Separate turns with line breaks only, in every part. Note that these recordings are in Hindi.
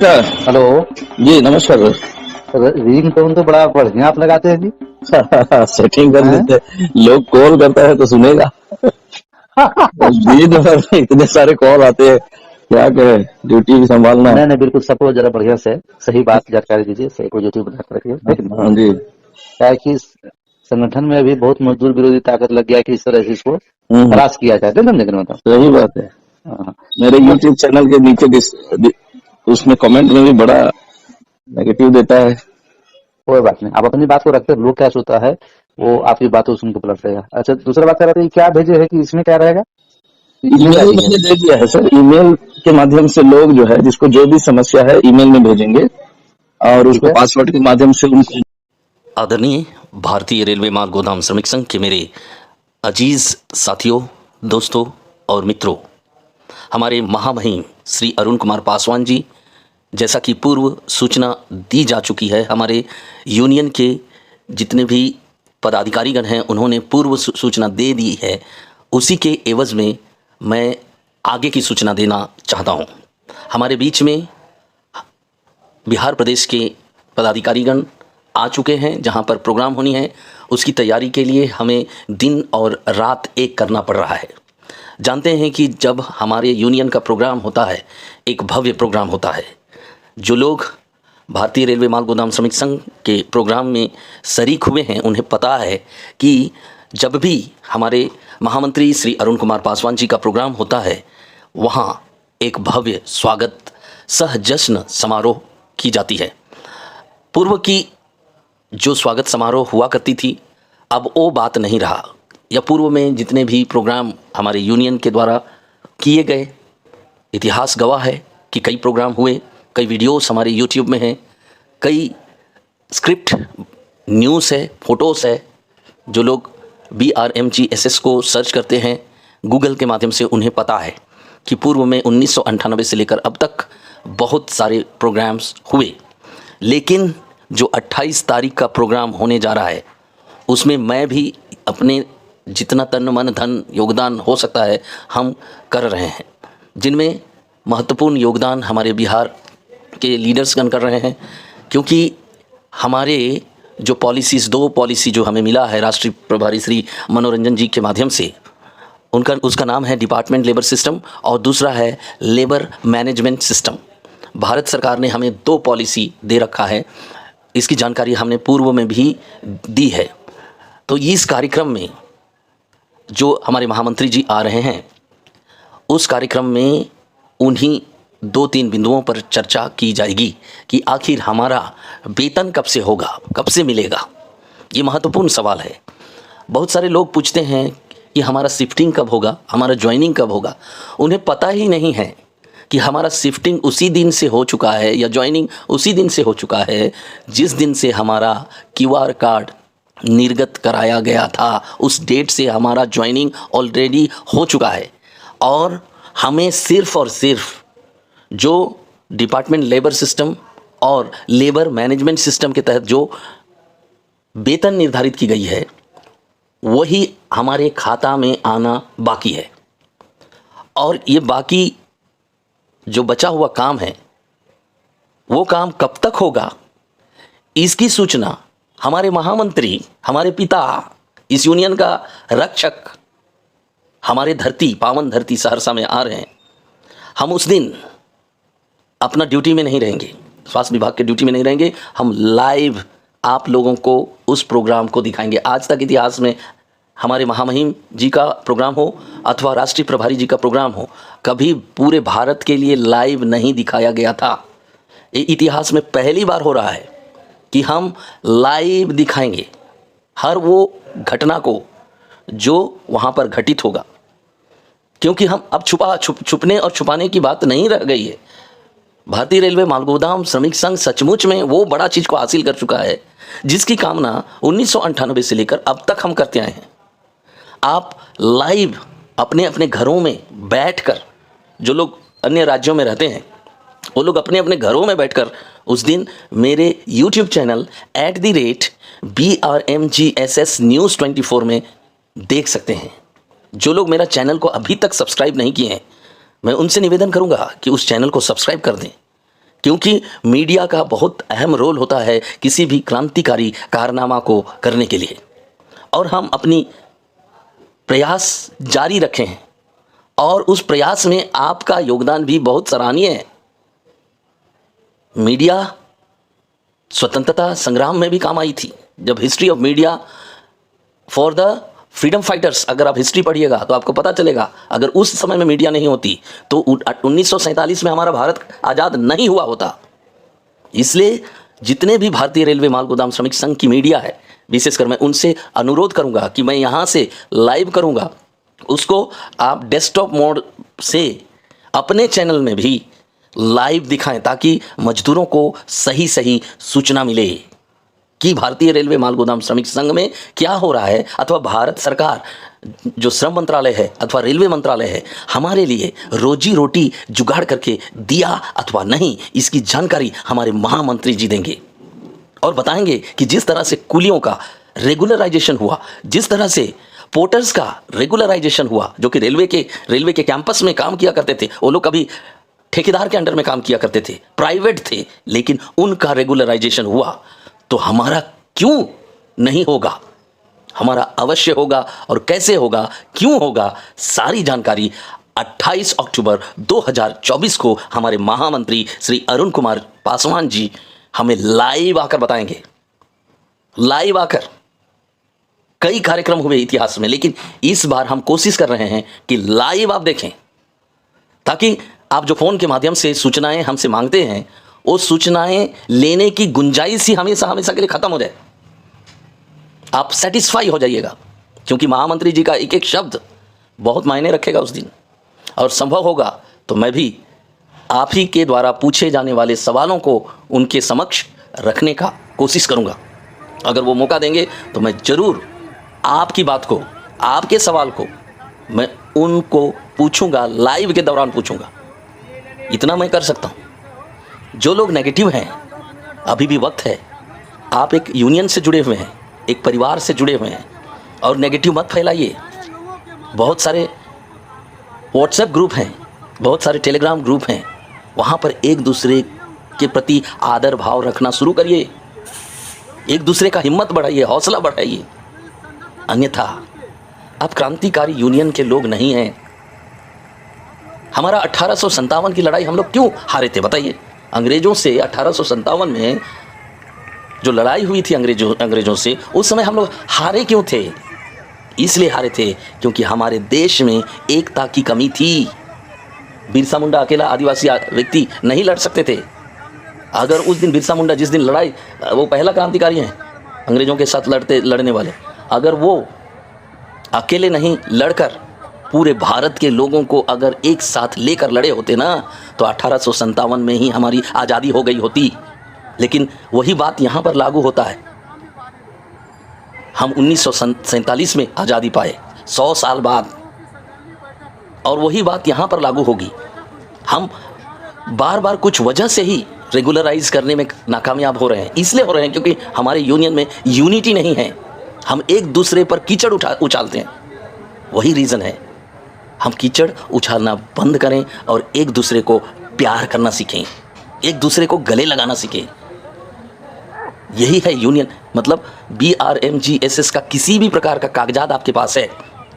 नमस्कार।
हेलो।
जी नमस्कार।
रिंग टोन तो बड़ा बढ़िया आप लगाते हैं जी।
सेटिंग कर
हैं?
लेते हैं। लोग कॉल करता है तो सुनेगा। दिन भर में इतने सारे कॉल आते हैं, क्या करें, ड्यूटी भी संभालना है।
नहीं नहीं, बिल्कुल सबको जरा बढ़िया से सही बात जानकारी दीजिए, सही पॉजिटिव बना रखिए, है कि नहीं?
हाँ जी।
क्या है कि संगठन में अभी बहुत मजदूर विरोधी ताकत लग गया है कि इस तरह से इसको
हम्म,
हरास किया जाए, समझे कि नहीं बताओ?
सही बात है।
हाँ,
मेरे
तो
YouTube चैनल के नीचे उसमें कमेंट में भी बड़ा नेगेटिव देता है।
कोई बात नहीं, आप अपनी बात को रखते, लोग क्या सोचता है वो आपकी बातों सुन के पलट रहेगा। अच्छा, दूसरा बात कर रहे थे, क्या भेजे है कि इसमें क्या रहेगा? ईमेल
ईमेल
आईडी है?
मैंने दे दिया है सर। ईमेल के माध्यम से लोग जो है, जिसको जो भी समस्या है, ईमेल में भेजेंगे और
ठीक
उसको
है।
पासवर्ड के माध्यम से उनको।
आदरणीय भारतीय रेलवे माल गोदाम श्रमिक संघ के मेरे अजीज साथियों, दोस्तों और मित्रों, हमारे महामहिम श्री अरुण कुमार पासवान जी, जैसा कि पूर्व सूचना दी जा चुकी है, हमारे यूनियन के जितने भी पदाधिकारीगण हैं उन्होंने पूर्व सूचना दे दी है। उसी के एवज में मैं आगे की सूचना देना चाहता हूं। हमारे बीच में बिहार प्रदेश के पदाधिकारीगण आ चुके हैं। जहां पर प्रोग्राम होनी है उसकी तैयारी के लिए हमें दिन और रात एक करना पड़ रहा है। जानते हैं कि जब हमारे यूनियन का प्रोग्राम होता है, एक भव्य प्रोग्राम होता है। जो लोग भारतीय रेलवे माल गोदाम श्रमिक संघ के प्रोग्राम में शरीक हुए हैं उन्हें पता है कि जब भी हमारे महामंत्री श्री अरुण कुमार पासवान जी का प्रोग्राम होता है, वहाँ एक भव्य स्वागत सह जश्न समारोह की जाती है। पूर्व की जो स्वागत समारोह हुआ करती थी, अब वो बात नहीं रहा। या पूर्व में जितने भी प्रोग्राम हमारे यूनियन के द्वारा किए गए, इतिहास गवाह है कि कई प्रोग्राम हुए, कई वीडियोस हमारे यूट्यूब में हैं, कई स्क्रिप्ट न्यूज़ है, फोटोज़ है। जो लोग BRMGSS को सर्च करते हैं गूगल के माध्यम से, उन्हें पता है कि पूर्व में 1998 से लेकर अब तक बहुत सारे प्रोग्राम्स हुए। लेकिन जो 28 तारीख का प्रोग्राम होने जा रहा है, उसमें मैं भी अपने जितना तन मन धन योगदान हो सकता है हम कर रहे हैं, जिनमें महत्वपूर्ण योगदान हमारे बिहार के लीडर्सगण कर रहे हैं। क्योंकि हमारे जो पॉलिसीज़, दो पॉलिसी जो हमें मिला है राष्ट्रीय प्रभारी श्री मनोरंजन जी के माध्यम से, उसका नाम है डिपार्टमेंट लेबर सिस्टम और दूसरा है लेबर मैनेजमेंट सिस्टम। भारत सरकार ने हमें दो पॉलिसी दे रखा है, इसकी जानकारी हमने पूर्व में भी दी है। तो इस कार्यक्रम में जो हमारे महामंत्री जी आ रहे हैं, उस कार्यक्रम में उन्हीं 2-3 बिंदुओं पर चर्चा की जाएगी कि आखिर हमारा वेतन कब से होगा, कब से मिलेगा। ये महत्वपूर्ण सवाल है। बहुत सारे लोग पूछते हैं कि हमारा शिफ्टिंग कब होगा, हमारा ज्वाइनिंग कब होगा। उन्हें पता ही नहीं है कि हमारा शिफ्टिंग उसी दिन से हो चुका है या ज्वाइनिंग उसी दिन से हो चुका है जिस दिन से हमारा QR कार्ड निर्गत कराया गया था। उस डेट से हमारा ज्वाइनिंग ऑलरेडी हो चुका है और हमें सिर्फ और सिर्फ जो डिपार्टमेंट लेबर सिस्टम और लेबर मैनेजमेंट सिस्टम के तहत जो वेतन निर्धारित की गई है, वही हमारे खाता में आना बाकी है। और ये बाकी जो बचा हुआ काम है, वो काम कब तक होगा, इसकी सूचना हमारे महामंत्री, हमारे पिता, इस यूनियन का रक्षक, हमारे धरती, पावन धरती सहरसा में आ रहे हैं। हम उस दिन अपना ड्यूटी में नहीं रहेंगे, स्वास्थ्य विभाग के ड्यूटी में नहीं रहेंगे। हम लाइव आप लोगों को उस प्रोग्राम को दिखाएंगे। आज तक इतिहास में हमारे महामहिम जी का प्रोग्राम हो अथवा राष्ट्रीय प्रभारी जी का प्रोग्राम हो, कभी पूरे भारत के लिए लाइव नहीं दिखाया गया था। ये इतिहास में पहली बार हो रहा है कि हम लाइव दिखाएंगे हर वो घटना को जो वहाँ पर घटित होगा। क्योंकि हम अब छुपने और छुपाने की बात नहीं रह गई है। भारतीय रेलवे माल गोदाम श्रमिक संघ सचमुच में वो बड़ा चीज़ को हासिल कर चुका है जिसकी कामना 1998 से लेकर अब तक हम करते आए हैं। आप लाइव अपने अपने घरों में बैठकर, जो लोग अन्य राज्यों में रहते हैं वो लोग अपने अपने घरों में बैठकर उस दिन मेरे YouTube चैनल @BRMGSS News 24 में देख सकते हैं। जो लोग मेरा चैनल को अभी तक सब्सक्राइब नहीं किए हैं, मैं उनसे निवेदन करूंगा कि उस चैनल को सब्सक्राइब कर दें, क्योंकि मीडिया का बहुत अहम रोल होता है किसी भी क्रांतिकारी कारनामा को करने के लिए, और हम अपनी प्रयास जारी रखे हैं और उस प्रयास में आपका योगदान भी बहुत सराहनीय है। मीडिया स्वतंत्रता संग्राम में भी काम आई थी। जब history of media for the freedom fighters, अगर आप हिस्ट्री पढ़िएगा तो आपको पता चलेगा, अगर उस समय में मीडिया नहीं होती तो 1947 में हमारा भारत आज़ाद नहीं हुआ होता। इसलिए जितने भी भारतीय रेलवे माल गोदाम श्रमिक संघ की मीडिया है, विशेषकर मैं उनसे अनुरोध करूंगा कि मैं यहाँ से लाइव करूंगा, उसको आप डेस्कटॉप मोड से अपने चैनल में भी लाइव दिखाएं, ताकि मजदूरों को सही सही सूचना मिले कि भारतीय रेलवे माल गोदाम श्रमिक संघ में क्या हो रहा है, अथवा भारत सरकार जो श्रम मंत्रालय है अथवा रेलवे मंत्रालय है हमारे लिए रोजी रोटी जुगाड़ करके दिया अथवा नहीं, इसकी जानकारी हमारे महामंत्री जी देंगे और बताएंगे कि जिस तरह से कुलियों का रेगुलराइजेशन हुआ, जिस तरह से पोर्टर्स का रेगुलराइजेशन हुआ, जो कि रेलवे के कैंपस में काम किया करते थे, वो लोग कभी ठेकेदार के अंडर में काम किया करते थे, प्राइवेट थे, लेकिन उनका रेगुलराइजेशन हुआ, तो हमारा क्यों नहीं होगा? हमारा अवश्य होगा। और कैसे होगा, क्यों होगा, सारी जानकारी 28 अक्टूबर 2024 को हमारे महामंत्री श्री अरुण कुमार पासवान जी हमें लाइव आकर बताएंगे। लाइव आकर कई कार्यक्रम हुए इतिहास में, लेकिन इस बार हम कोशिश कर रहे हैं कि लाइव आप देखें, ताकि आप जो फ़ोन के माध्यम से सूचनाएं हमसे मांगते हैं, वो सूचनाएं लेने की गुंजाइश ही हमेशा हमेशा के लिए ख़त्म हो जाए। आप सेटिस्फाई हो जाइएगा, क्योंकि महामंत्री जी का एक एक शब्द बहुत मायने रखेगा उस दिन, और संभव होगा तो मैं भी आप ही के द्वारा पूछे जाने वाले सवालों को उनके समक्ष रखने का कोशिश करूंगा। अगर वो मौका देंगे तो मैं ज़रूर आपकी बात को, आपके सवाल को मैं उनको पूछूंगा, लाइव के दौरान पूछूंगा। इतना मैं कर सकता हूं। जो लोग नेगेटिव हैं, अभी भी वक्त है, आप एक यूनियन से जुड़े हुए हैं, एक परिवार से जुड़े हुए हैं, और नेगेटिव मत फैलाइए। बहुत सारे व्हाट्सएप ग्रुप हैं, बहुत सारे टेलीग्राम ग्रुप हैं, वहाँ पर एक दूसरे के प्रति आदर भाव रखना शुरू करिए, एक दूसरे का हिम्मत बढ़ाइए, हौसला बढ़ाइए। अन्यथा आप क्रांतिकारी यूनियन के लोग नहीं हैं। हमारा 1857 की लड़ाई हम लोग क्यों हारे थे बताइए? अंग्रेज़ों से 1857 में जो लड़ाई हुई थी अंग्रेज़ों से, उस समय हम लोग हारे क्यों थे? इसलिए हारे थे क्योंकि हमारे देश में एकता की कमी थी। बिरसा मुंडा अकेला आदिवासी व्यक्ति नहीं लड़ सकते थे। अगर उस दिन बिरसा मुंडा, जिस दिन लड़ाई, वो पहला क्रांतिकारी हैं अंग्रेज़ों के साथ लड़ने वाले, अगर वो अकेले नहीं लड़कर पूरे भारत के लोगों को अगर एक साथ लेकर लड़े होते ना, तो 1857 में ही हमारी आज़ादी हो गई होती। लेकिन वही बात यहाँ पर लागू होता है। हम 1947 में आज़ादी पाए, 100 साल बाद, और वही बात यहाँ पर लागू होगी। हम बार बार कुछ वजह से ही रेगुलराइज करने में नाकामयाब हो रहे हैं। इसलिए हो रहे हैं क्योंकि हमारे यूनियन में यूनिटी नहीं है। हम एक दूसरे पर कीचड़ उछालते हैं, वही रीज़न है। हम कीचड़ उछालना बंद करें और एक दूसरे को प्यार करना सीखें, एक दूसरे को गले लगाना सीखें। यही है यूनियन। मतलब BRMGSS का किसी भी प्रकार का कागजात आपके पास है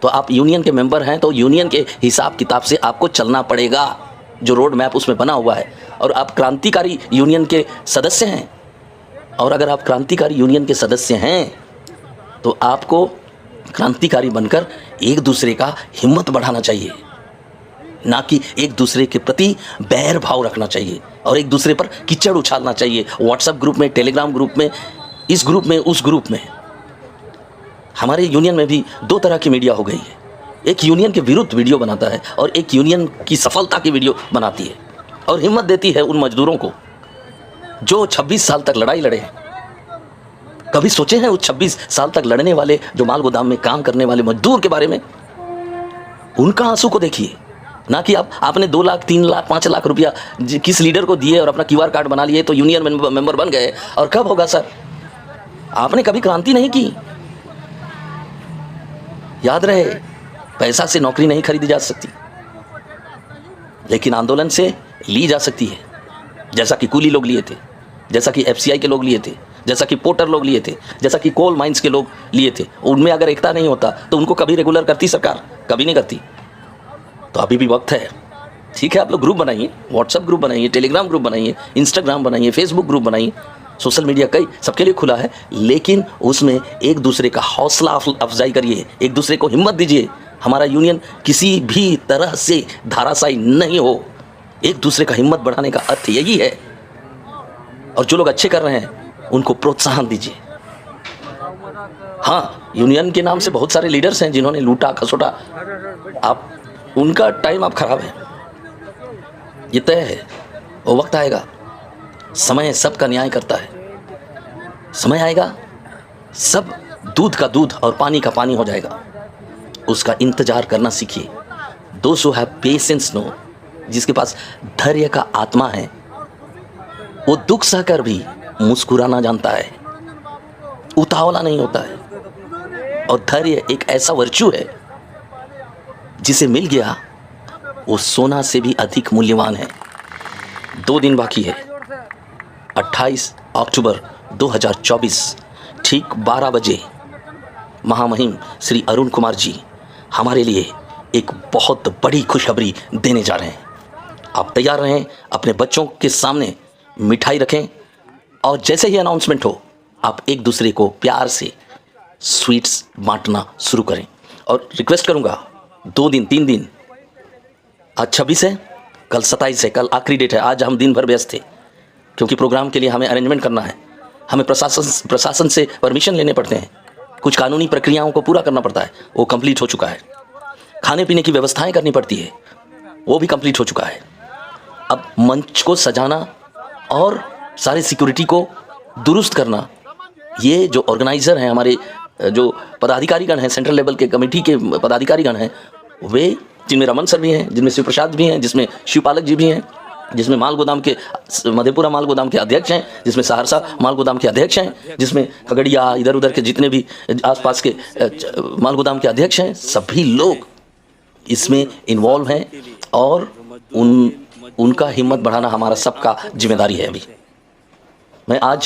तो आप यूनियन के मेंबर हैं, तो यूनियन के हिसाब किताब से आपको चलना पड़ेगा, जो रोड मैप उसमें बना हुआ है। और आप क्रांतिकारी यूनियन के सदस्य हैं, और अगर आप क्रांतिकारी यूनियन के सदस्य हैं तो आपको क्रांतिकारी बनकर एक दूसरे का हिम्मत बढ़ाना चाहिए, ना कि एक दूसरे के प्रति बैर भाव रखना चाहिए और एक दूसरे पर कीचड़ उछालना चाहिए। व्हाट्सएप ग्रुप में, टेलीग्राम ग्रुप में, इस ग्रुप में, उस ग्रुप में। हमारे यूनियन में भी दो तरह की मीडिया हो गई है। एक यूनियन के विरुद्ध वीडियो बनाता है और एक यूनियन की सफलता की वीडियो बनाती है और हिम्मत देती है उन मजदूरों को जो 26 साल तक लड़ाई लड़े हैं। कभी सोचे हैं उस 26 साल तक लड़ने वाले, जो माल गोदाम में काम करने वाले मजदूर के बारे में? उनका आंसू को देखिए, ना कि आपने 2 लाख, 3 लाख, 5 लाख रुपया किस लीडर को दिए और अपना QR कार्ड बना लिए तो यूनियन मेंबर बन गए। और कब होगा सर? आपने कभी क्रांति नहीं की। याद रहे, पैसा से नौकरी नहीं खरीदी जा सकती, लेकिन आंदोलन से ली जा सकती है। जैसा कि कूली लोग लिए थे, जैसा कि एफसीआई के लोग लिए थे, जैसा कि पोर्टर लोग लिए थे, जैसा कि कोल माइंस के लोग लिए थे। उनमें अगर एकता नहीं होता तो उनको कभी रेगुलर करती सरकार? कभी नहीं करती। तो अभी भी वक्त है, ठीक है, आप लोग ग्रुप बनाइए, व्हाट्सएप ग्रुप बनाइए, टेलीग्राम ग्रुप बनाइए, इंस्टाग्राम बनाइए, फेसबुक ग्रुप बनाइए, सोशल मीडिया कई सबके लिए खुला है, लेकिन उसमें एक दूसरे का हौसला अफजाई करिए, एक दूसरे को हिम्मत दीजिए। हमारा यूनियन किसी भी तरह से धाराशायी नहीं हो, एक दूसरे का हिम्मत बढ़ाने का अर्थ यही है। और जो लोग अच्छे कर रहे हैं उनको प्रोत्साहन दीजिए। हाँ, यूनियन के नाम से बहुत सारे लीडर्स हैं जिन्होंने लूटा खसोटा, आप उनका टाइम आप खराब है, ये तय है। वो वक्त आएगा, समय सबका न्याय करता है, समय आएगा सब दूध का दूध और पानी का पानी हो जाएगा, उसका इंतजार करना सीखिए। Those who have patience no, जिसके पास धैर्य का आत्मा है वो दुख सहकर भी मुस्कुराना जानता है, उतावला नहीं होता है। और धैर्य एक ऐसा वर्च्यू है जिसे मिल गया वो सोना से भी अधिक मूल्यवान है। 2 दिन बाकी है, 28 अक्टूबर 2024 ठीक 12 बजे महामहिम श्री अरुण कुमार जी हमारे लिए एक बहुत बड़ी खुशखबरी देने जा रहे हैं। आप तैयार रहें, अपने बच्चों के सामने मिठाई रखें और जैसे ही अनाउंसमेंट हो आप एक दूसरे को प्यार से स्वीट्स बांटना शुरू करें। और रिक्वेस्ट करूंगा 2 दिन 3 दिन, आज 26 है, कल 27 है, कल आखिरी डेट है। आज हम दिन भर व्यस्त थे क्योंकि प्रोग्राम के लिए हमें अरेंजमेंट करना है, हमें प्रशासन से परमिशन लेने पड़ते हैं, कुछ कानूनी प्रक्रियाओं को पूरा करना पड़ता है, वो कंप्लीट हो चुका है। खाने पीने की व्यवस्थाएं करनी पड़ती है, वो भी कंप्लीट हो चुका है। अब मंच को सजाना और सारे सिक्योरिटी को दुरुस्त करना, ये जो ऑर्गेनाइज़र हैं, हमारे जो पदाधिकारीगण हैं, सेंट्रल लेवल के कमेटी के पदाधिकारीगण हैं, वे जिनमें रमन सर भी हैं, जिनमें शिव प्रसाद भी हैं, जिसमें शिवपालक जी भी हैं, जिसमें माल गोदाम के मधेपुरा माल गोदाम के अध्यक्ष हैं, जिसमें सहरसा माल गोदाम के अध्यक्ष हैं, जिसमें खगड़िया इधर उधर के जितने भी आसपास के माल गोदाम के अध्यक्ष हैं, सभी लोग इसमें इन्वॉल्व हैं और उनका हिम्मत बढ़ाना हमारा सबका जिम्मेदारी है। अभी मैं आज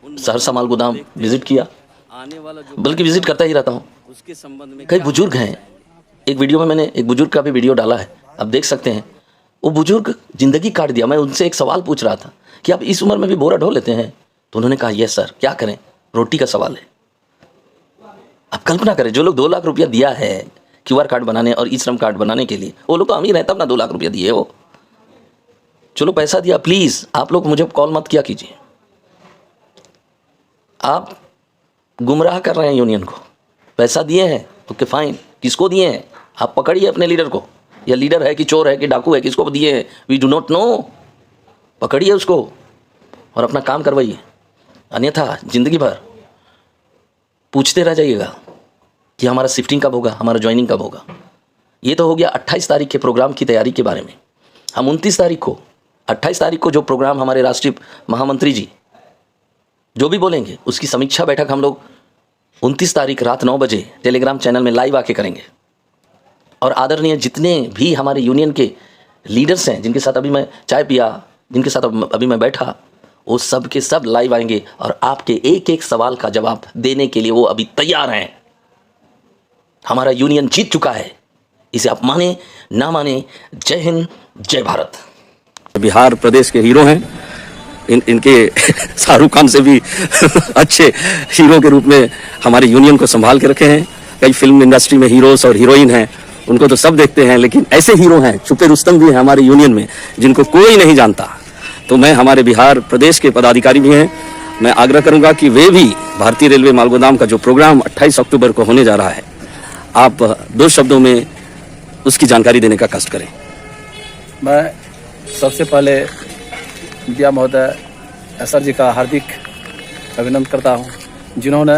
सहरसा माल गोदाम विजिट किया, बल्कि विजिट करता ही रहता हूँ। कई बुजुर्ग हैं, एक वीडियो में मैंने एक बुजुर्ग का भी वीडियो डाला है, आप देख सकते हैं। वो बुजुर्ग जिंदगी काट दिया। मैं उनसे एक सवाल पूछ रहा था कि आप इस उम्र में भी बोरा ढो लेते हैं? तो उन्होंने कहा यस सर, क्या करें, रोटी का सवाल है। आप कल्पना करें, जो लोग 2 लाख रुपया दिया है QR कार्ड बनाने और ई श्रम कार्ड बनाने के लिए, वो लोग तो अमीर हैं तब ना 2 लाख रुपया दिए। वो चलो पैसा दिया, प्लीज़ आप लोग मुझे कॉल मत किया कीजिए, आप गुमराह कर रहे हैं यूनियन को। पैसा दिए हैं ओके फाइन, किसको दिए हैं आप पकड़िए अपने लीडर को, या लीडर है कि चोर है कि डाकू है, किसको दिए हैं वी डू नॉट नो। पकड़िए उसको और अपना काम करवाइए, अन्यथा ज़िंदगी भर पूछते रह जाइएगा कि हमारा शिफ्टिंग कब होगा, हमारा ज्वाइनिंग कब होगा। ये तो हो गया 28 तारीख के प्रोग्राम की तैयारी के बारे में। हम 29 तारीख को, 28 तारीख को जो प्रोग्राम हमारे राष्ट्रीय महामंत्री जी जो भी बोलेंगे उसकी समीक्षा बैठक हम लोग 29 तारीख रात 9 बजे टेलीग्राम चैनल में लाइव आके करेंगे। और आदरणीय जितने भी हमारे यूनियन के लीडर्स हैं, जिनके साथ अभी मैं चाय पिया, जिनके साथ अभी मैं बैठा, वो सब के सब लाइव आएंगे और आपके एक एक सवाल का जवाब देने के लिए वो अभी तैयार हैं। हमारा यूनियन जीत चुका है, इसे आप माने ना माने। जय हिंद, जय भारत।
बिहार प्रदेश के हीरो हैं, इनके शाहरुख खान से भी अच्छे हीरो के रूप में हमारे यूनियन को संभाल के रखे हैं। कई फिल्म इंडस्ट्री में हीरोज और हीरोइन हैं, उनको तो सब देखते हैं, लेकिन ऐसे हीरो हैं, छुपे रुस्तम भी हैं हमारे यूनियन में, जिनको कोई नहीं जानता। तो मैं, हमारे बिहार प्रदेश के पदाधिकारी भी हैं, मैं आग्रह करूंगा कि वे भी भारतीय रेलवे मालगोदाम का जो प्रोग्राम 28 अक्टूबर को होने जा रहा है, आप 2 शब्दों में उसकी जानकारी देने का कष्ट करें।
मैं सबसे पहले मीडिया महोदय एसआर जी का हार्दिक अभिनंदन करता हूं, जिन्होंने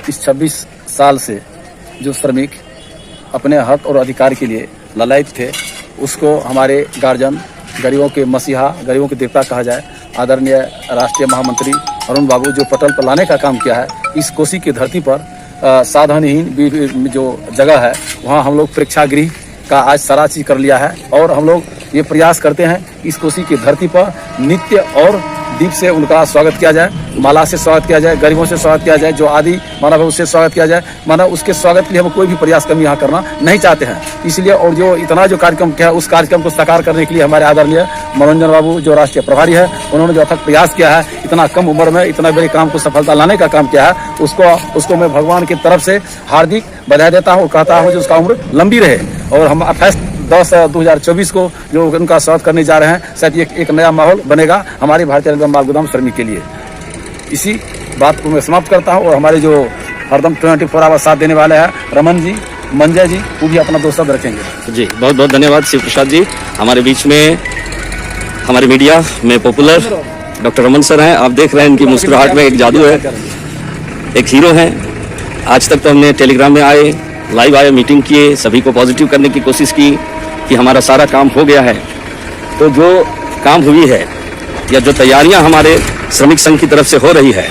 इस 26 साल से जो श्रमिक अपने हक और अधिकार के लिए ललायित थे, उसको हमारे गार्जियन, गरीबों के मसीहा, गरीबों के देवता कहा जाए, आदरणीय राष्ट्रीय महामंत्री अरुण बाबू जो पटल पर लाने का काम किया है। इस कोसी की धरती पर साधनहीन जो जगह है, वहाँ हम लोग प्रेक्षागृह का आज सारा चीज कर लिया है और हम लोग ये प्रयास करते हैं कि इस कोसी की धरती पर नित्य और दीप से उनका स्वागत किया जाए, माला से स्वागत किया जाए, गरीबों से स्वागत किया जाए, जो आदि मानव है उससे स्वागत किया जाए। मानव उसके स्वागत के लिए हम कोई भी प्रयास कमी यहाँ करना नहीं चाहते हैं। इसलिए और जो इतना जो कार्यक्रम किया उस कार्यक्रम को साकार करने के लिए हमारे आदरणीय मनोरंजन बाबू जो राष्ट्रीय प्रभारी है, उन्होंने जो अथक प्रयास किया है, इतना कम उम्र में इतना बड़े काम को सफलता लाने का काम किया है, उसको मैं भगवान की तरफ से हार्दिक बधाई देता हूँ। कहता हूँ जो उसका उम्र लंबी रहे और हम 28/10/2024 को जो उनका स्वागत करने जा रहे हैं, शायद एक नया माहौल बनेगा हमारी भारतीय रेलवे माल गोदाम श्रमिक के लिए। इसी बात को मैं समाप्त करता हूँ और हमारे जो हरदम 24 आवर साथ देने वाले हैं रमन जी, मंजय जी, वो भी अपना 2 शब्द रखेंगे।
जी बहुत बहुत धन्यवाद शिव प्रसाद जी। हमारे बीच में हमारे मीडिया में पॉपुलर डॉक्टर रमन सर हैं। आप देख रहे हैं इनकी मुस्कुराहट में एक जादू है, एक हीरो हैं। आज तक तो हमने टेलीग्राम में आए, लाइव आए, मीटिंग किए, सभी को पॉजिटिव करने की कोशिश की कि हमारा सारा काम हो गया है। तो जो काम हुई है या जो तैयारियां हमारे श्रमिक संघ की तरफ से हो रही है,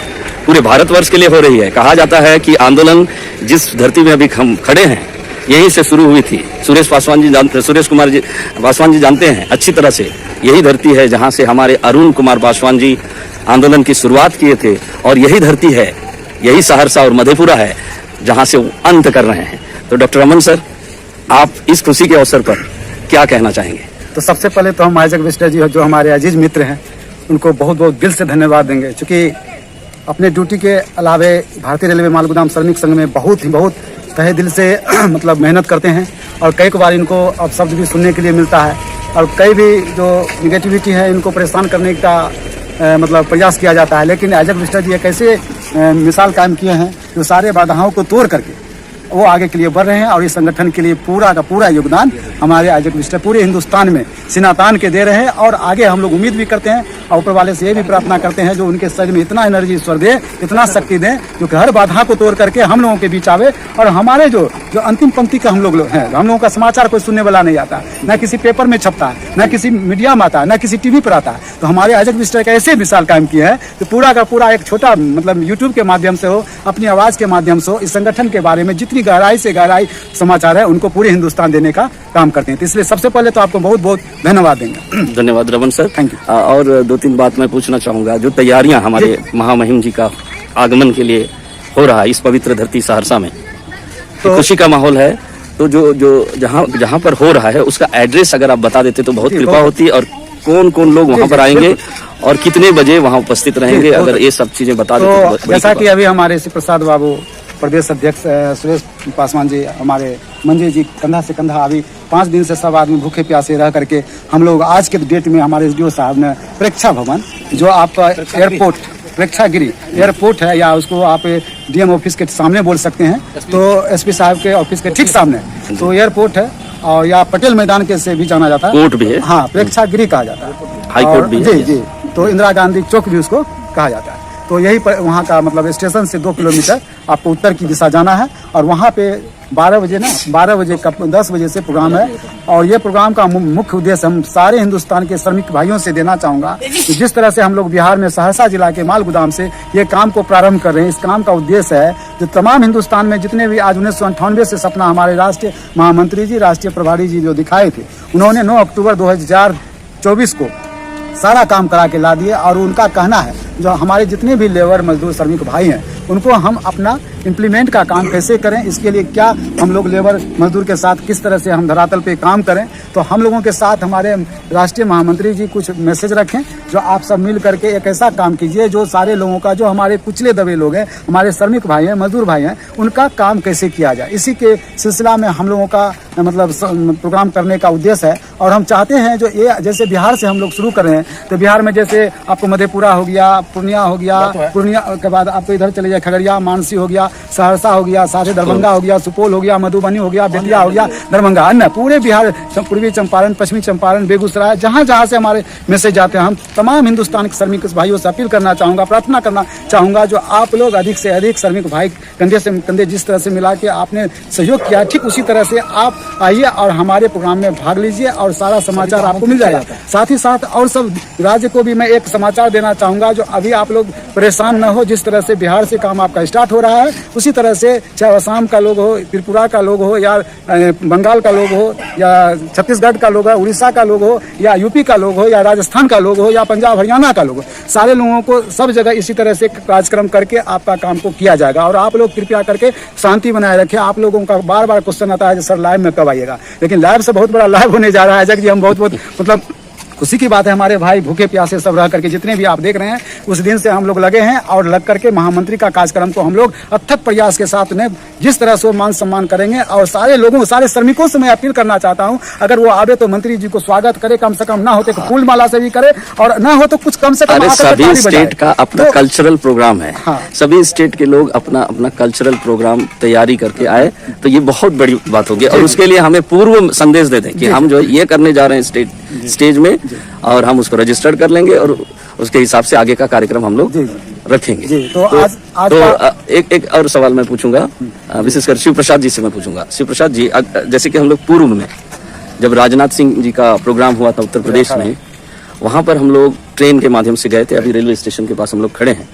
पूरे भारतवर्ष के लिए हो रही है। कहा जाता है कि आंदोलन जिस धरती में अभी हम खड़े हैं यहीं से शुरू हुई थी। सुरेश कुमार पासवान जी जानते हैं अच्छी तरह से, यही धरती है जहां से हमारे अरुण कुमार पासवान जी आंदोलन की शुरुआत किए थे और यही धरती है, यही सहरसा और मधेपुरा है जहां से वो अंत कर रहे हैं। तो डॉक्टर रमन सर, आप इस खुशी के अवसर पर क्या कहना चाहेंगे?
तो सबसे पहले तो हम आइजक विस्टर जी जो हमारे अजीज मित्र हैं उनको बहुत बहुत दिल से धन्यवाद देंगे, क्योंकि अपने ड्यूटी के अलावे भारतीय रेलवे माल गोदाम श्रमिक संघ में बहुत तहे दिल से मतलब मेहनत करते हैं और कई बार इनको अब शब्द भी सुनने के लिए मिलता है और कई भी जो निगेटिविटी है इनको परेशान करने का मतलब प्रयास किया जाता है। लेकिन आइजक विस्टर जी एक ऐसे मिसाल कायम किए हैं जो सारे बाधाओं को तोड़ करके वो आगे के लिए बढ़ रहे हैं और इस संगठन के लिए पूरा का पूरा योगदान हमारे आइजक विस्टर पूरे हिंदुस्तान में सीना तान के दे रहे हैं। और आगे हम लोग उम्मीद भी करते हैं और ऊपर वाले से ये भी प्रार्थना करते हैं जो उनके शरीर में इतना एनर्जी ईश्वर दे, इतना शक्ति दे, जो कि हर बाधा को तोड़ करके हम लोगों के बीच आवे। और हमारे जो अंतिम पंक्ति का हम लोग हैं, हम लोगों का समाचार कोई सुनने वाला नहीं आता, न किसी पेपर में छपता है, न किसी मीडिया में आता है, न किसी टीवी पर आता है। तो हमारे आइजक विस्टर का ऐसे मिसाल कायम किया है तो पूरा का पूरा एक छोटा मतलब यूट्यूब के माध्यम से हो, अपनी आवाज के माध्यम से हो, इस संगठन के बारे में जितनी गहराई से गहराई समाचार है उनको पूरे हिंदुस्तान देने का काम करते हैं। तो इसलिए सबसे पहले तो आपको बहुत बहुत धन्यवाद देंगे।
धन्यवाद रमन सर,
थैंक यू।
और 2-3 बात मैं पूछना चाहूंगा। जो तैयारियां हमारे महामहिम जी का आगमन के लिए हो रहा है इस पवित्र धरती सहरसा में, तो खुशी का माहौल है। तो जो जहाँ पर हो रहा है उसका एड्रेस अगर आप बता देते तो बहुत कृपा होती। और कौन लोग वहाँ पर आएंगे और कितने बजे वहाँ उपस्थित रहेंगे, अगर ये सब चीजें बता देते तो
जैसा कि अभी हमारे शिव प्रसाद बाबू प्रदेश अध्यक्ष सुरेश पासवान जी, हमारे मंजय जी कंधा से कंधा अभी 5 दिन से सब आदमी भूखे प्यासे रह करके हम लोग आज के डेट में हमारे एसडीओ साहब ने प्रेक्षा भवन जो आप एयरपोर्ट प्रेक्षागिरी एयरपोर्ट है या उसको आप डीएम ऑफिस के सामने बोल सकते हैं, तो एसपी साहब के ऑफिस के ठीक सामने तो एयरपोर्ट है और या पटेल मैदान के से भी जाना जाता है,
कोर्ट भी है,
हाँ प्रेक्षागिरी कहा जाता है,
हाई कोर्ट भी है
जी। तो इंदिरा गांधी चौक भी उसको कहा जाता है। तो यही पर वहाँ का मतलब स्टेशन से 2 किलोमीटर आपको उत्तर की दिशा जाना है और वहाँ पे 12 बजे का 10 बजे से प्रोग्राम है। और ये प्रोग्राम का मुख्य उद्देश्य हम सारे हिंदुस्तान के श्रमिक भाइयों से देना चाहूँगा कि जिस तरह से हम लोग बिहार में सहरसा जिला के माल गोदाम से ये काम को प्रारंभ कर रहे हैं, इस काम का उद्देश्य है जो तमाम हिंदुस्तान में जितने भी आज 1998 से सपना हमारे राष्ट्रीय महामंत्री जी, राष्ट्रीय प्रभारी जी जो दिखाए थे, उन्होंने 9 अक्टूबर 2024 को सारा काम करा के ला दिए। और उनका कहना है जो हमारे जितने भी लेबर मजदूर श्रमिक भाई हैं उनको हम अपना इम्प्लीमेंट का काम कैसे करें, इसके लिए क्या हम लोग लेबर मजदूर के साथ किस तरह से हम धरातल पे काम करें। तो हम लोगों के साथ हमारे राष्ट्रीय महामंत्री जी कुछ मैसेज रखें जो आप सब मिल करके एक ऐसा काम कीजिए जो सारे लोगों का, जो हमारे कुचले दबे लोग हैं, हमारे श्रमिक भाई हैं, मजदूर भाई हैं, उनका काम कैसे किया जाए। इसी के सिलसिला में हम लोगों का मतलब प्रोग्राम करने का उद्देश्य है। और हम चाहते हैं जो ये जैसे बिहार से हम लोग शुरू कर रहे हैं, तो बिहार में जैसे आपको मधेपुरा हो गया, पूर्णिया हो गया, पूर्णिया के बाद आपको इधर चले जाए खगड़िया, मानसी हो गया, सहरसा हो गया, साथ ही दरभंगा हो गया, सुपौल हो गया, मधुबनी हो गया, बेतिया हो गया, दरभंगा, अन्य पूरे बिहार, पूर्वी चंपारण, पश्चिमी चंपारण, बेगूसराय, जहाँ जहाँ से हमारे मैसेज आते हैं, हम तमाम हिंदुस्तान के श्रमिक भाइयों से अपील करना चाहूँगा, प्रार्थना करना चाहूँगा जो आप लोग अधिक से अधिक श्रमिक भाई कंधे से कंधे जिस तरह से मिला के आपने सहयोग किया, ठीक उसी तरह से आप आइए और हमारे प्रोग्राम में भाग लीजिए और सारा समाचार आपको मिल जाएगा। साथ ही साथ और सब राज्य को भी मैं एक समाचार देना चाहूँगा जो अभी आप लोग परेशान न हो। जिस तरह से बिहार से काम आपका स्टार्ट हो रहा है, उसी तरह से चाहे असम का लोग हो, त्रिपुरा का लोग हो, या बंगाल का लोग हो, या छत्तीसगढ़ का लोग हो, उड़ीसा का लोग हो, या यूपी का लोग हो, या राजस्थान का लोग हो, या पंजाब हरियाणा का लोग हो, सारे लोगों को सब जगह इसी तरह से कार्यक्रम करके आपका काम को किया जाएगा। और आप लोग कृपया करके शांति बनाए रखें। आप लोगों का बार बार क्वेश्चन आता है सर लाइव में कब आइएगा, लेकिन लाइव से बहुत बड़ा लाइव होने जा रहा है। जब हम बहुत मतलब खुशी की बात है, हमारे भाई भूखे प्यासे सब रह करके जितने भी आप देख रहे हैं, उस दिन से हम लोग लगे हैं और लग करके महामंत्री का कार्यक्रम को हम लोग अथक प्रयास के साथ में जिस तरह से मान सम्मान करेंगे। और सारे लोगों, सारे श्रमिकों से मैं अपील करना चाहता हूं, अगर वो आवे तो मंत्री जी को स्वागत करे, कम से कम ना होते तो फूल माला से भी करे, और ना हो तो कुछ कम से कम
सभी स्टेट का अपना कल्चरल प्रोग्राम है।
हाँ।
सभी स्टेट के लोग अपना अपना कल्चरल प्रोग्राम तैयारी करके आए, तो ये बहुत बड़ी बात होगी। और उसके लिए हमें पूर्व संदेश दे दें कि हम जो ये करने जा रहे हैं स्टेज में, और हम उसको रजिस्टर कर लेंगे और उसके हिसाब से आगे का कार्यक्रम हम लोग रखेंगे।
तो आज
एक और सवाल मैं पूछूंगा, विशेषकर शिव प्रसाद जी से मैं पूछूंगा। शिव प्रसाद जी, जैसे कि हम लोग पूर्व में जब राजनाथ सिंह जी का प्रोग्राम हुआ था उत्तर प्रदेश में, वहां पर हम लोग ट्रेन के माध्यम से गए थे। अभी रेलवे स्टेशन के पास हम लोग खड़े हैं,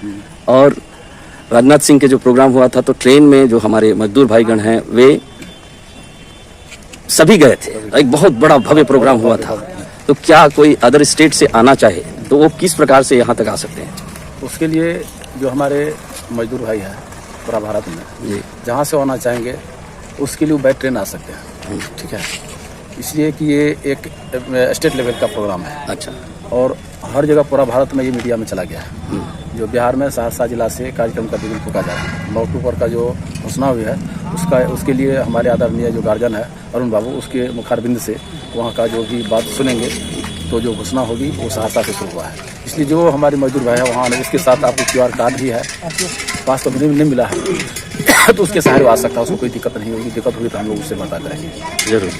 और राजनाथ सिंह के जो प्रोग्राम हुआ था, तो ट्रेन में जो हमारे मजदूर भाईगण हैं वे सभी गए थे। एक बहुत बड़ा भव्य प्रोग्राम हुआ था। तो क्या कोई अदर स्टेट से आना चाहे तो वो किस प्रकार से यहाँ तक आ सकते हैं?
उसके लिए जो हमारे मजदूर भाई हैं पूरा भारत में, जहाँ से आना चाहेंगे उसके लिए बाई ट्रेन आ सकते हैं। ठीक है, इसलिए कि ये एक स्टेट लेवल का प्रोग्राम है।
अच्छा।
और हर जगह पूरा भारत में ये मीडिया में चला गया है। जो बिहार में सहरसा जिला से कार्यक्रम का दिन फूका जा रहा है, 9 अक्टूबर का जो घोषणा हुई है उसके लिए हमारे आदरणीय जो गार्जियन है अरुण बाबू, उसके मुखारबिंद से वहाँ का जो भी बात सुनेंगे, तो जो घोषणा होगी वो सहरसा से शुरू हुआ है। इसलिए जो हमारे मजदूर भाई है वहाँ, इसके साथ आपको QR कार्ड भी है, पास तो नहीं मिला है तो उसके सहारे आ सकता है, उसको कोई दिक्कत नहीं होगी। दिक्कत होगी तो हम लोग उससे बता करेंगे।
जरूर।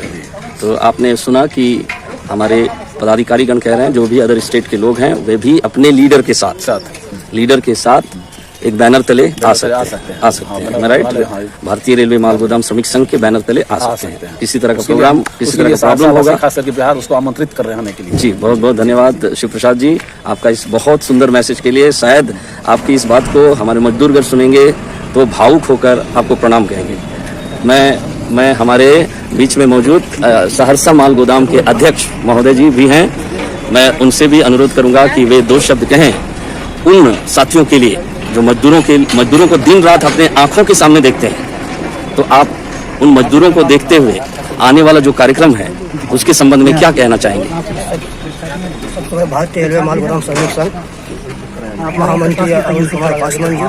तो आपने सुना कि हमारे पदाधिकारीगण कह रहे हैं जो भी अदर स्टेट के लोग हैं वे भी अपने लीडर के साथ एक बैनर तले आ सकते हैं। राइट, भारतीय रेलवे माल गोदाम श्रमिक संघ के बैनर तले आ सकते हैं। किसी तरह का प्रोग्राम, किसी तरह का प्रॉब्लम होगा,
खास करके बिहार उसको आमंत्रित कर रहे हैं आने के लिए।
जी, बहुत बहुत धन्यवाद शिव प्रसाद जी आपका इस बहुत सुंदर मैसेज के लिए। शायद आपकी इस बात को हमारे मजदूरगण सुनेंगे तो भावुक होकर आपको प्रणाम कहेंगे। मैं हमारे बीच में मौजूद सहरसा माल गोदाम के अध्यक्ष महोदय जी भी हैं। मैं उनसे भी अनुरोध करूंगा कि वे 2 शब्द कहें उन साथियों के लिए जो मजदूरों को दिन रात अपने आंखों के सामने देखते हैं। तो आप उन मजदूरों को देखते हुए आने वाला जो कार्यक्रम है उसके संबंध में क्या कहना चाहेंगे?
भारतीय रेलवे माल गोदाम श्रमिक संघ महामंत्री अरुण कुमार पासवान जी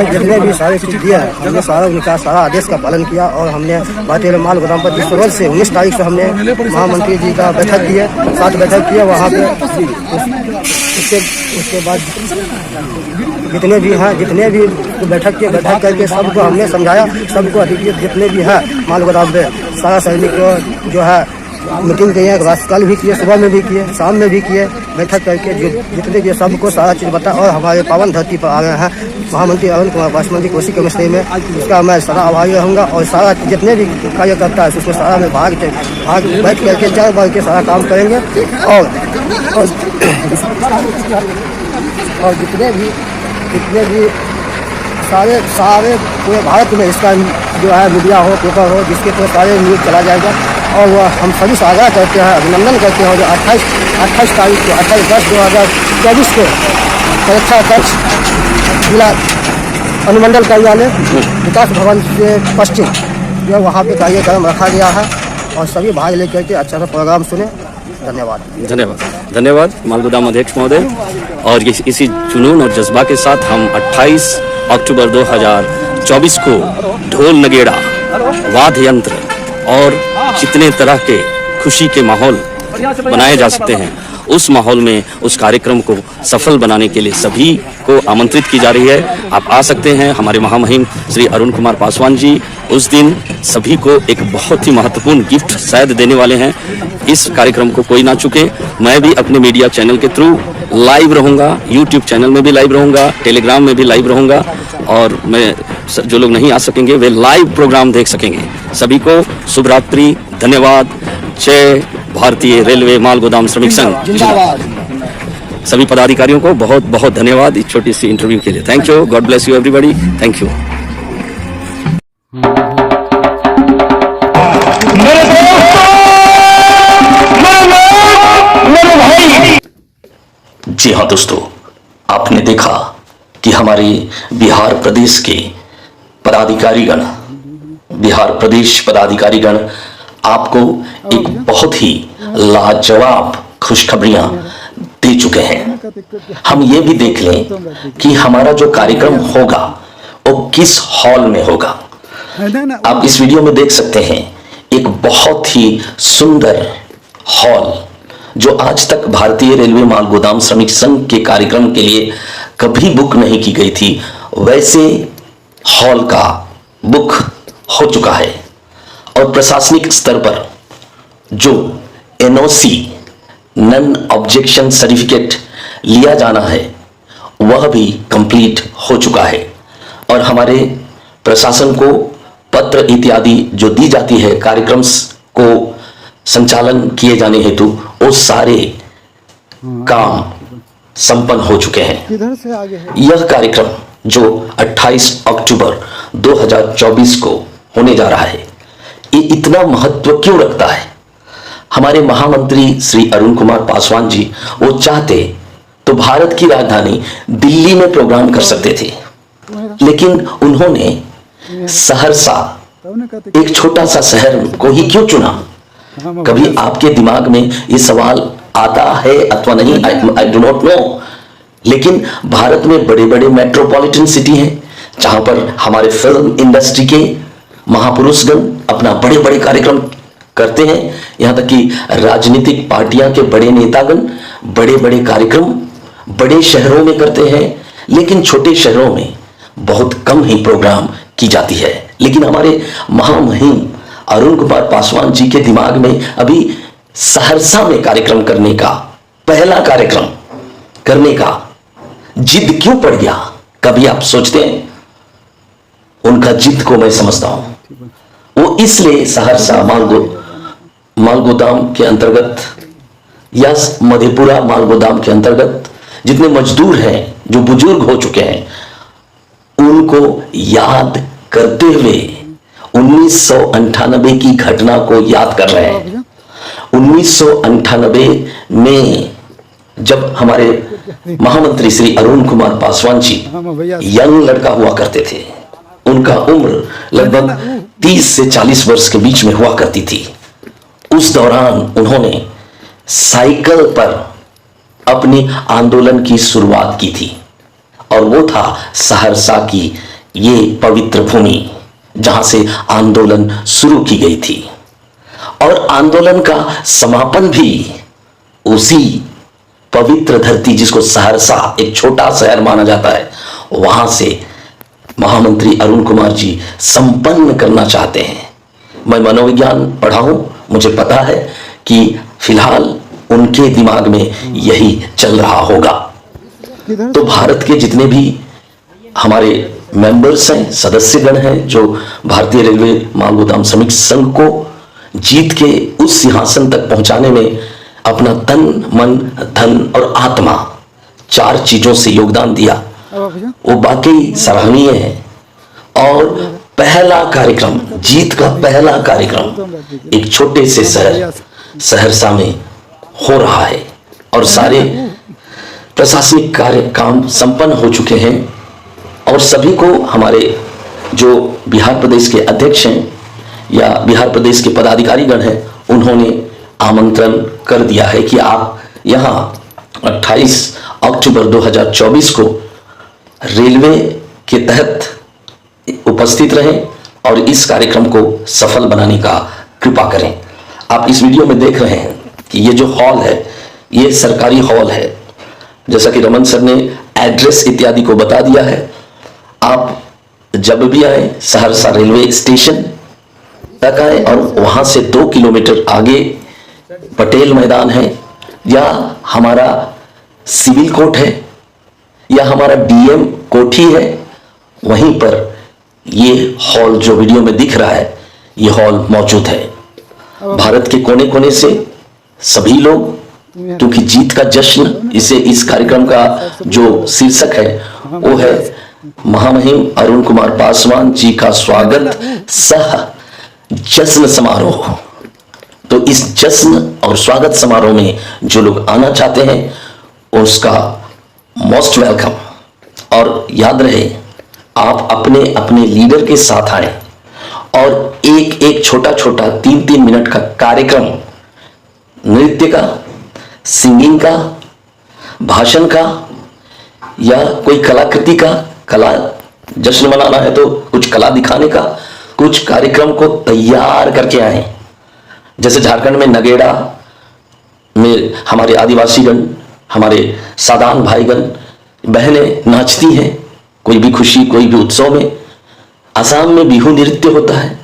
जितने भी सारी चीज दिया है, हमने सारा आदेश का पालन किया। और हमने भारतीय रेलवे माल गोदाम पर 20 से 19 तारीख से हमने महामंत्री जी का बैठक की है, 7 बैठक की है वहाँ पे। उसके बाद जितने भी बैठक करके सबको हमने समझाया, सबको अधिकृत जितने भी है माल गोदाम पे सारा सैनिक को जो है मीटिंग किए हैं, कल भी किए, सुबह में भी किए, शाम में भी किए, बैठक करके जितने भी सबको सारा चीज़ बता। और हमारे पावन धरती पर आ गए हैं महामंत्री अरुण कुमार पासवान जी कोसी केमिस्ट्री में, उसका मैं सारा आभारी रहूँगा। और सारा जितने भी कार्यकर्ता है उसमें सारा में भाग बैठ करके 4 बार के सारा काम करेंगे। और जितने भी सारे पूरे भारत में इसका जो है मीडिया हो, पेपर हो, जिसके थ्रू सारे न्यूज़ चला जाएगा। और वह हम सभी से आगाह करते हैं, अभिनंदन करते हैं। जो 28 तारीख को 28/10/2024 को परीक्षा कक्ष जिला अनुमंडल कार्यालय विकास भवन से पश्चिम जो वहाँ पे कार्यक्रम रखा गया है, और सभी भाग लेकर के अच्छा सा प्रोग्राम सुने।
धन्यवाद माल गोदाम अध्यक्ष महोदय। और इसी जुनून और जज्बा के साथ हम 28 अक्टूबर 2024 को ढोल नगेड़ा, वाद्य यंत्र और जितने तरह के खुशी के माहौल बनाए जा सकते हैं, उस माहौल में उस कार्यक्रम को सफल बनाने के लिए सभी को आमंत्रित की जा रही है। आप आ सकते हैं। हमारे महामहिम श्री अरुण कुमार पासवान जी उस दिन सभी को एक बहुत ही महत्वपूर्ण गिफ्ट शायद देने वाले हैं। इस कार्यक्रम को कोई ना चूके। मैं भी अपने मीडिया चैनल के थ्रू लाइव रहूँगा, यूट्यूब चैनल में भी लाइव रहूँगा, टेलीग्राम में भी लाइव रहूँगा, और मैं जो लोग नहीं आ सकेंगे वे लाइव प्रोग्राम देख सकेंगे। सभी को शुभ रात्रि, धन्यवाद। जय भारतीय रेलवे माल गोदाम श्रमिक संघ। सभी पदाधिकारियों को बहुत बहुत धन्यवाद इस छोटी सी इंटरव्यू के लिए। Thank you, God bless you everybody, thank you.
जी हाँ दोस्तों, आपने देखा कि हमारे बिहार प्रदेश के पदाधिकारीगण, बिहार प्रदेश पदाधिकारीगण आपको एक बहुत ही लाजवाब खुशखबरियां दे चुके हैं। हम ये भी देख लें कि हमारा जो कार्यक्रम होगा वो किस हॉल में होगा। आप इस वीडियो में देख सकते हैं एक बहुत ही सुंदर हॉल जो आज तक भारतीय रेलवे माल गोदाम श्रमिक संघ के कार्यक्रम के लिए कभी बुक नहीं की गई थी, वैसे हॉल का बुक हो चुका है। और प्रशासनिक स्तर पर जो NOC नॉन ऑब्जेक्शन सर्टिफिकेट लिया जाना है वह भी कंप्लीट हो चुका है। और हमारे प्रशासन को पत्र इत्यादि जो दी जाती है कार्यक्रम को संचालन किए जाने हेतु वो सारे काम संपन्न हो चुके हैं। यह कार्यक्रम जो 28 अक्टूबर 2024 को होने जा रहा है, ये इतना महत्व क्यों रखता है? हमारे महामंत्री श्री अरुण कुमार पासवान जी वो चाहते तो भारत की राजधानी दिल्ली में प्रोग्राम कर सकते थे, लेकिन उन्होंने सहरसा, एक छोटा सा शहर को ही क्यों चुना? कभी आपके दिमाग में ये सवाल आता है अथवा नहीं, आई डू नॉट नो। लेकिन भारत में बड़े बड़े मेट्रोपॉलिटन सिटी हैं जहां पर हमारे फिल्म इंडस्ट्री के महापुरुषगण अपना बड़े बड़े कार्यक्रम करते हैं। यहां तक कि राजनीतिक पार्टियां के बड़े नेतागण बड़े बड़े कार्यक्रम बड़े शहरों में करते हैं, लेकिन छोटे शहरों में बहुत कम ही प्रोग्राम की जाती है। लेकिन हमारे महामहिम अरुण कुमार पासवान जी के दिमाग में अभी सहरसा में कार्यक्रम करने का, पहला कार्यक्रम करने का जिद क्यों पड़ गया? कभी आप सोचते हैं? उनका जिद को मैं समझता हूं। वो इसलिए सहरसा माल गोदाम के अंतर्गत या मधेपुरा माल गोदाम के अंतर्गत जितने मजदूर हैं जो बुजुर्ग हो चुके हैं, उनको याद करते हुए 1998 की घटना को याद कर रहे हैं। 1998 में जब हमारे महामंत्री श्री अरुण कुमार पासवान जी यंग लड़का हुआ करते थे, उनका उम्र लगभग 30 से 40 वर्ष के बीच में हुआ करती थी। उस दौरान उन्होंने साइकिल पर अपनी आंदोलन की शुरुआत की थी, और वो था सहरसा की ये पवित्र भूमि जहां से आंदोलन शुरू की गई थी। और आंदोलन का समापन भी उसी पवित्र धरती जिसको सहरसा एक छोटा शहर माना जाता है, वहां से महामंत्री अरुण कुमार जी संपन्न करना चाहते हैं। मैं मनोविज्ञान पढ़ा हूं, मुझे पता है कि फिलहाल उनके दिमाग में यही चल रहा होगा। तो भारत के जितने भी हमारे मेंबर्स हैं, सदस्यगण हैं, जो भारतीय रेलवे माल गोदाम श्रमिक संघ को जीत के उस सिंहासन तक पहुंचाने में अपना तन, मन, धन और आत्मा 4 चीजों से योगदान दिया, वो वाकई सराहनीय है। और पहला कार्यक्रम, जीत का पहला कार्यक्रम एक छोटे से शहर सहरसा में हो रहा है, और सारे प्रशासनिक कार्य काम संपन्न हो चुके हैं। और सभी को हमारे जो बिहार प्रदेश के अध्यक्ष हैं या बिहार प्रदेश के पदाधिकारीगण हैं, उन्होंने आमंत्रण कर दिया है कि आप यहाँ 28 अक्टूबर 2024 को रेलवे के तहत उपस्थित रहें और इस कार्यक्रम को सफल बनाने का कृपा करें। आप इस वीडियो में देख रहे हैं कि ये जो हॉल है, ये सरकारी हॉल है। जैसा कि रमन सर ने एड्रेस इत्यादि को बता दिया है। आप जब भी आए सहरसा रेलवे स्टेशन तक आए, और वहां से 2 किलोमीटर आगे पटेल मैदान है, या हमारा सिविल कोर्ट है, या हमारा डीएम कोठी है, वहीं पर ये हॉल जो वीडियो में दिख रहा है, ये हॉल मौजूद है। भारत के कोने कोने से सभी लोग क्योंकि जीत का जश्न, इसे इस कार्यक्रम का जो शीर्षक है वो है महामहिम अरुण कुमार पासवान जी का स्वागत सह जश्न समारोह। तो इस जश्न और स्वागत समारोह में जो लोग आना चाहते हैं उसका मोस्ट वेलकम। और याद रहे, आप अपने अपने लीडर के साथ आए और एक एक छोटा छोटा 3-3 मिनट का कार्यक्रम, नृत्य का, सिंगिंग का, भाषण का या कोई कलाकृति का, कला जश्न मनाना है तो कुछ कला दिखाने का, कुछ कार्यक्रम को तैयार करके आए। जैसे झारखंड में नगेड़ा में हमारे आदिवासीगण, हमारे सादान भाईगण बहनें नाचती हैं कोई भी खुशी, कोई भी उत्सव में। असम में बिहू नृत्य होता है,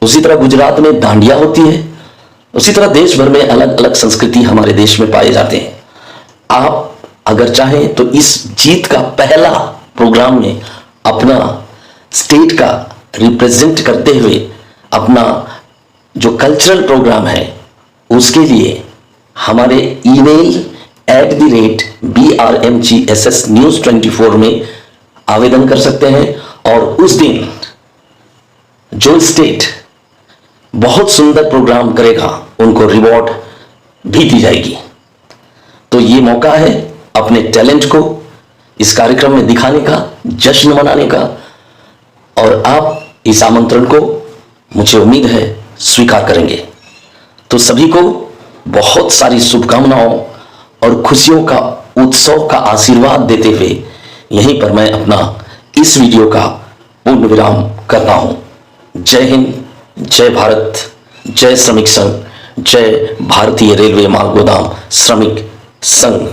उसी तरह गुजरात में डांडिया होती है, उसी तरह देश भर में अलग अलग संस्कृति हमारे देश में पाए जाते हैं। आप अगर चाहें तो इस जीत का पहला प्रोग्राम में अपना स्टेट का रिप्रेजेंट करते हुए अपना जो कल्चरल प्रोग्राम है उसके लिए हमारे ईमेल @brmgssnews24 में आवेदन कर सकते हैं। और उस दिन जो स्टेट बहुत सुंदर प्रोग्राम करेगा उनको रिवॉर्ड भी दी जाएगी। तो ये मौका है अपने टैलेंट को इस कार्यक्रम में दिखाने का, जश्न मनाने का। और आप इस आमंत्रण को, मुझे उम्मीद है, स्वीकार करेंगे। तो सभी को बहुत सारी शुभकामनाओं और खुशियों का उत्सव का आशीर्वाद देते हुए यहीं पर मैं अपना इस वीडियो का पूर्ण विराम करता हूं। जय हिंद, जय भारत, जय श्रमिक संघ, जय भारतीय रेलवे माल गोदाम श्रमिक संघ।